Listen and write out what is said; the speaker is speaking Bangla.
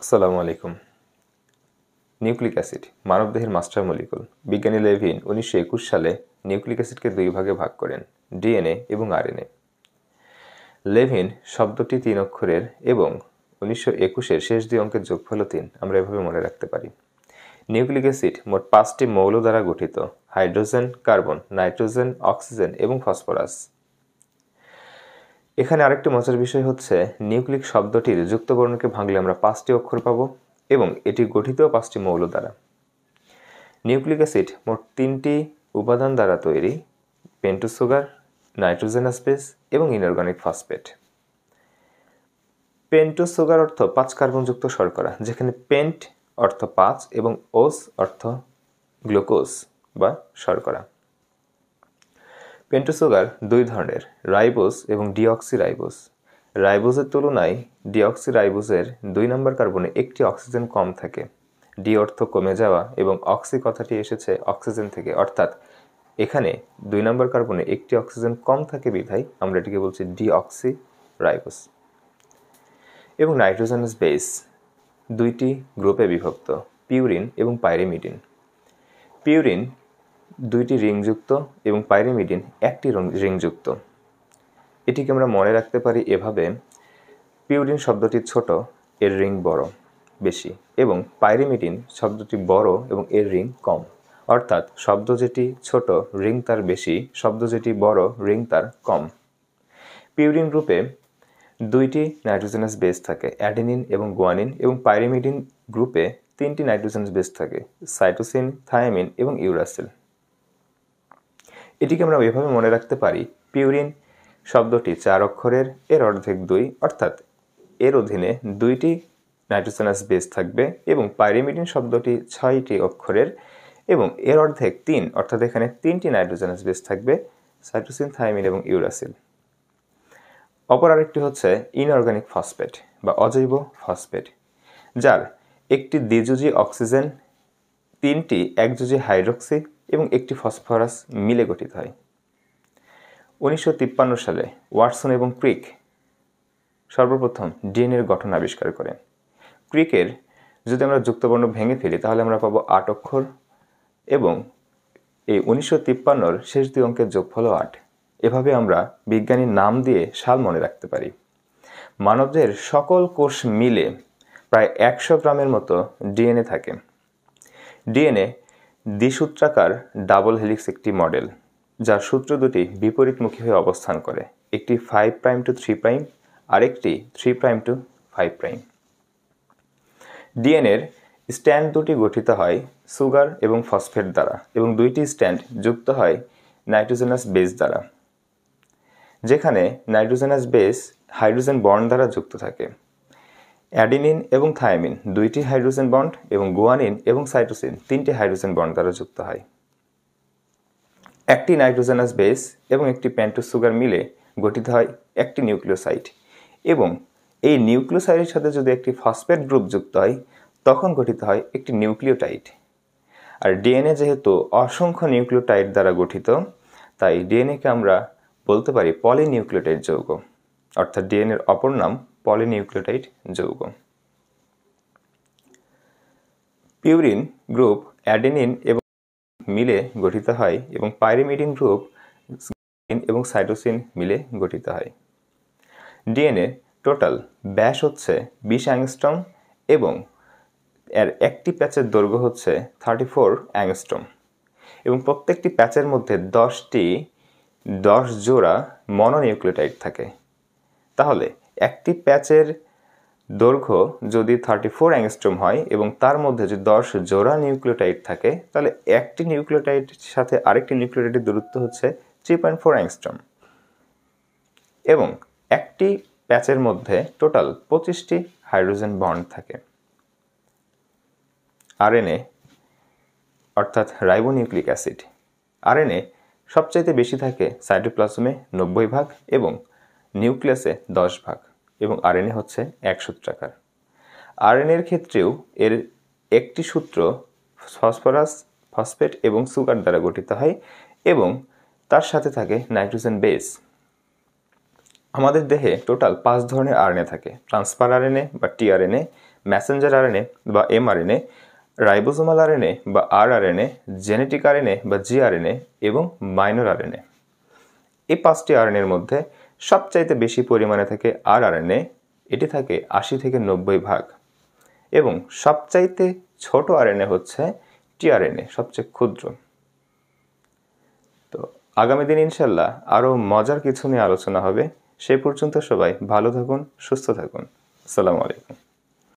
আসসালামু আলাইকুম। নিউক্লিক অ্যাসিড মানবদেহের মাস্টার মলিকুল। বিজ্ঞানী লেভিন 1921 সালে নিউক্লিক অ্যাসিডকে দুই ভাগে ভাগ করেন, ডিএনএ এবং আরএনএ। লেভিন শব্দটি 3 অক্ষরের এবং 1921-এর শেষ 2 অঙ্কের যোগফল 3 আমরা এভাবে মনে রাখতে পারি। নিউক্লিক অ্যাসিড মোট 5টি মৌল দ্বারা গঠিত: হাইড্রোজেন, কার্বন, নাইট্রোজেন, অক্সিজেন এবং ফসফরাস। এখানে আরেকটি মজার বিষয় হচ্ছে, নিউক্লিক শব্দটির যুক্তবর্ণকে ভাঙলে আমরা 5টি অক্ষর পাবো এবং এটি গঠিত 5টি মৌল দ্বারা। নিউক্লিক অ্যাসিড মোট 3টি উপাদান দ্বারা তৈরি: পেন্টোজ সুগার, নাইট্রোজেনাস বেস এবং ইনঅর্গানিক ফসফেট। পেন্টোজ সুগার অর্থ 5 কার্বনযুক্ত শর্করা, যেখানে পেন্ট অর্থ 5 এবং ওস অর্থ গ্লুকোজ বা শর্করা। পেন্টোজ সুগার 2 ধরনের: রাইবোজ এবং ডিঅক্সিরাইবোজ। রাইবোজের তুলনায় ডিঅক্সিরাইবোজের 2 নম্বর কার্বনে একটি অক্সিজেন কম থাকে। ডি অর্থ কমে যাওয়া এবং অক্সি কথাটি এসেছে অক্সিজেন থেকে, অর্থাৎ এখানে 2 নম্বর কার্বনে একটি অক্সিজেন কম থাকে বিধায় আমরা এটিকে বলছি ডিঅক্সিরাইবোজ। এবং নাইট্রোজেনাস বেস 2টি গ্রুপে বিভক্ত: পিউরিন এবং পাইরিমিডিন। পিউরিন 2টি রিংযুক্ত এবং পাইরিমিডিন 1টি রিংযুক্ত। এটিকে আমরা মনে রাখতে পারি এভাবে: পিউরিন শব্দটি ছোট, এর রিং বড় বেশি, এবং পাইরিমিডিন শব্দটি বড় এবং এর রিং কম, অর্থাৎ শব্দ যেটি ছোট রিং তার বেশি, শব্দ যেটি বড় রিং তার কম। পিউরিন গ্রুপে 2টি নাইট্রোজেনাস বেস থাকে: অ্যাডেনিন এবং গুয়ানিন, এবং পাইরিমিডিন গ্রুপে 3টি নাইট্রোজেনাস বেস থাকে: সাইটোসিন, থায়ামিন এবং ইউরাসিল। এটিকে আমরা এভাবে মনে রাখতে পারি: পিউরিন শব্দটি 4 অক্ষরের, এর অর্ধেক 2, অর্থাৎ এর অধীনে 2টি নাইট্রোজেনাস বেস থাকবে, এবং পাইরিমিডিন শব্দটি 6টি অক্ষরের এবং এর অর্ধেক 3, অর্থাৎ এখানে 3টি নাইট্রোজেনাস বেস থাকবে: সাইটোসিন, থায়ামিন এবং ইউরাসিল। অপর আরেকটি হচ্ছে ইনঅর্গানিক ফসফেট বা অজৈব ফসফেট, যার একটি দ্বিযোজী অক্সিজেন, 3টি একযোজী হাইড্রক্সি এবং একটি ফসফরাস মিলে গঠিত হয়। 1953 সালে ওয়াটসন এবং ক্রিক সর্বপ্রথম ডিএনএর গঠন আবিষ্কার করেন। ক্রিকের যদি আমরা যুক্তবর্ণ ভেঙে ফেলি তাহলে আমরা পাবো 8 অক্ষর, এবং এই 1953-র শেষ 2 অঙ্কের যোগফল 8। এভাবে আমরা বিজ্ঞানীর নাম দিয়ে সাল মনে রাখতে পারি। মানবদেহের সকল কোষ মিলে প্রায় 100 গ্রামের মতো ডিএনএ থাকে। ডিএনএ দ্বিসূত্রাকার ডাবল হেলিক্স একটি মডেল, যার সূত্র দুটি বিপরীতমুখী হয়ে অবস্থান করে, একটি 5' to 3', আরেকটি 3' to 5'। ডিএনএর স্ট্র্যান্ড দুটি গঠিত হয় সুগার এবং ফসফেট দ্বারা, এবং 2টি স্ট্র্যান্ড যুক্ত হয় নাইট্রোজেনাস বেস দ্বারা, যেখানে নাইট্রোজেনাস বেস হাইড্রোজেন বন্ড দ্বারা যুক্ত থাকে। অ্যাডিনিন এবং থায়ামিন 2টি হাইড্রোজেন বন্ড, এবং গুয়ানিন এবং সাইটোসিন 3টি হাইড্রোজেন বন্ড দ্বারা যুক্ত হয়। একটি নাইট্রোজেনাস বেস এবং একটি পেন্টোজ সুগার মিলে গঠিত হয় একটি নিউক্লিওসাইড, এবং এই নিউক্লিওসাইডের সাথে যদি একটি ফসফেট গ্রুপ যুক্ত হয় তখন গঠিত হয় একটি নিউক্লিওটাইড। আর ডিএনএ যেহেতু অসংখ্য নিউক্লিওটাইড দ্বারা গঠিত, তাই ডিএনএকে আমরা বলতে পারি পলিনিউক্লিওটাইড যৌগ, অর্থাৎ ডিএনএর অপর নাম পলিনিউক্লিওটাইড যৌগ। পিউরিন গ্রুপ অ্যাডেনিন এবং মিলে গঠিত হয়, এবং পাইরিমিডিন গ্রুপ এবং সাইটোসিন মিলে গঠিত হয়। ডিএনএ টোটাল ব্যাস হচ্ছে 20 অ্যাংস্ট্রম, এবং এর একটি প্যাচের দৈর্ঘ্য হচ্ছে 34 অ্যাংস্ট্রম, এবং প্রত্যেকটি প্যাচের মধ্যে 10 জোড়া মনোনিউক্লিওটাইড থাকে। তাহলে একটি প্যাচের দৈর্ঘ্য যদি 34 অ্যাংস্ট্রম হয় এবং তার মধ্যে যদি 10 জোড়া নিউক্লিওটাইড থাকে, তাহলে একটি নিউক্লিওটাইডের সাথে আরেকটি নিউক্লিওটাইডের দূরত্ব হচ্ছে 3.4 অ্যাংস্ট্রম, এবং একটি প্যাচের মধ্যে টোটাল 25টি হাইড্রোজেন বন্ড থাকে। আরএনএ অর্থাৎ রাইবোনিউক্লিক অ্যাসিড, আরএনএ সবচাইতে বেশি থাকে সাইটোপ্লাজমে 90 ভাগ এবং নিউক্লিয়াসে 10 ভাগ, এবং আরএনএ হচ্ছে 1 সূত্রাকার। আরএনএর ক্ষেত্রেও এর একটি সূত্র ফসফরাস, ফসফেট এবং সুগার দ্বারা গঠিত হয়, এবং তার সাথে থাকে নাইট্রোজেন বেস। আমাদের দেহে টোটাল 5 ধরনের আরএনএ থাকে: ট্রান্সফার আরএনএ বা টিআরএনএ, মেসেঞ্জার আরএনএ বা এমআরএনএ, রাইবোজোমাল আরএনএ বা আরআরএনএ, জেনেটিক আরএনএ বা জিআরএনএ এবং মাইনর আরএনএ। এই 5টি আরএনএর মধ্যে সবচাইতে বেশি পরিমাণে থাকে আরআরএনএ, এটি থাকে 80 থেকে 90 ভাগ, এবং সবচাইতে ছোট আরএনএ হচ্ছে টিআরএনএ, সবচেয়ে ক্ষুদ্র। তো আগামী দিন ইনশাল্লাহ আরও মজার কিছু নিয়ে আলোচনা হবে। সেই পর্যন্ত সবাই ভালো থাকুন, সুস্থ থাকুন। আসসালামু আলাইকুম।